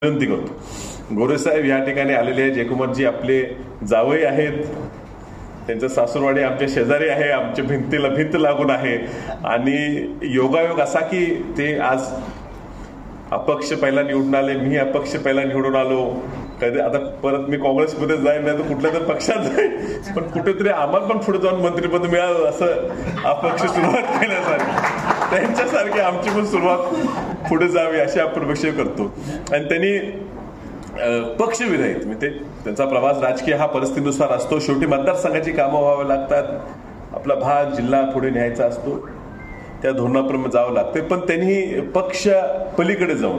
विनंती करतो. गोरेसाहेब या ठिकाणी आलेले आहेत. जयकुमारजी आपले जावई आहेत, त्यांचं सासूरवाडी आमच्या शेजारी आहे, आमच्या भिंतीला भिंत लागून आहे. आणि योगायोग असा की ते आज अपक्ष पहिला निवडून आले, मी अपक्ष पहिला निवडून आलो. कधी आता परत मी काँग्रेसमध्ये जाईन, नाही तर कुठल्या तर पक्षात जाईन, पण कुठेतरी आम्हाला पण पुढे जाऊन मंत्रिपद मिळालं असं अपक्ष सुरुवात केल्यासारखी त्यांच्यासारखी आमची पण सुरुवात पुढे जावी अशी आपण अपेक्षा करतो. आणि त्यांनी पक्षविरहित म्हणजे त्यांचा प्रवास राजकीय हा परिस्थितीनुसार असतो. शेवटी मतदारसंघाची कामं व्हावी लागतात, आपला भाग जिल्हा पुढे न्यायचा असतो, त्या धोरणाप्रमाणे जावं लागते. पण त्यांनी पक्ष पलीकडे जाऊन